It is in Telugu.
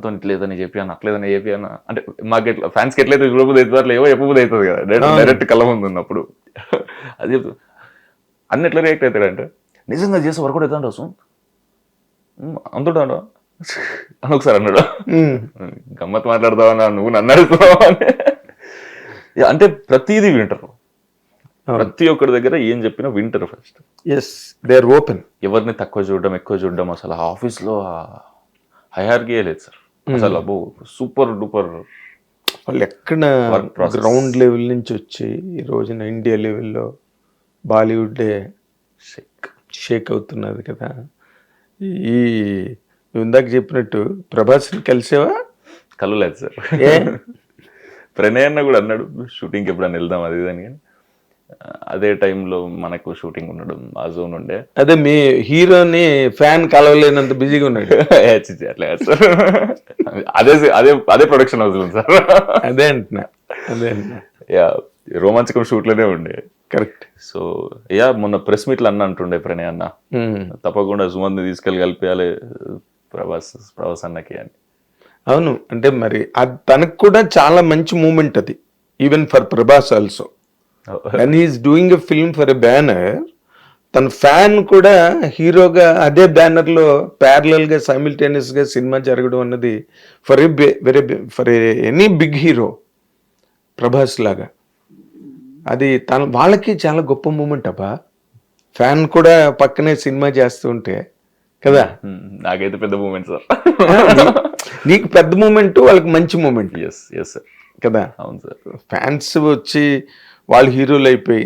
అన్నతో ఇట్లేదని చెప్పి అన్న అట్లేదని చెప్పి అన్న అంటే మాకు ఎట్లా ఫ్యాన్స్కి ఎట్లయితే చూడబోదు అవుతుంది అట్లా ఏవో చెప్పబోదు అవుతుంది కదా డైరెక్ట్ కళ్ళ ముందు ఉన్నప్పుడు అది చెప్తుంది అన్న ఎట్లా రియాక్ట్ అవుతాడంటే నిజంగా చేస్తే వర్కౌట్ అవుతాడు వస్తుంది అంతుంటాడు అని ఒకసారి అన్నాడు గమ్మత్ మాట్లాడతావా నువ్వు నన్ను అడుగుతున్నావా అని అంటే ప్రతిదీ వింటారు ప్రతి ఒక్కరి దగ్గర ఏం చెప్పినా వింటారు ఫస్ట్ దే ఆర్ ఓపెన్ ఎవరిని తక్కువ చూడడం ఎక్కువ చూడడం అసలు ఆఫీస్లో హైరార్కీ లేదు సార్ అసలు అబ్బో సూపర్ డూపర్ వాళ్ళు ఎక్కడ గ్రౌండ్ లెవెల్ నుంచి వచ్చి ఈ రోజున ఇండియా లెవెల్లో బాలీవుడ్ షేక్ అవుతున్నది కదా ఈ నువ్వు ఇందాక చెప్పినట్టు ప్రభాస్ని కలిసేవా కలవలేదు సార్ ప్రణయ్ అన్న కూడా అన్నాడు షూటింగ్కి ఎప్పుడైనా వెళ్దాం అది అని కానీ అదే టైంలో మనకు షూటింగ్ ఉండడం ఆ జోన్ ఉండే అదే మీ హీరోని ఫ్యాన్ కలవలేనంత బిజీగా ఉన్నాడు అట్లా సార్ అదే అదే అదే ప్రొడక్షన్ హౌస్ ఉంది సార్ అదే అంటున్నా యా రోమాంచకం షూట్లోనే ఉండే కరెక్ట్ సో యా మొన్న ప్రెస్ మీట్లు అన్న అంటుండే ప్రణయ్ అన్న తప్పకుండా సుమంత్ని తీసుకెళ్ళి కలిపేయాలి ప్రభాస్ అన్నకి అని అవును అంటే మరి అది తనకు కూడా చాలా మంచి మూమెంట్ అది even for Prabhas also and he's doing a film for a banner తన ఫ్యాన్ కూడా హీరోగా అదే బ్యానర్లో ప్యారలల్గా సైమిల్టేనియస్గా సినిమా జరగడం అన్నది for any big hero Prabhas లాగా అది వాళ్ళకి చాలా గొప్ప మూమెంట్ అబ్బా ఫ్యాన్ కూడా పక్కనే సినిమా చేస్తూ ఉంటే కదా నాకైతే పెద్ద మూమెంట్ సార్ నీకు పెద్ద మూమెంట్ వాళ్ళకి మంచి మూమెంట్ ఎస్ సార్ కదా అవును సార్ ఫ్యాన్స్ వచ్చి వాళ్ళు హీరోలు అయిపోయి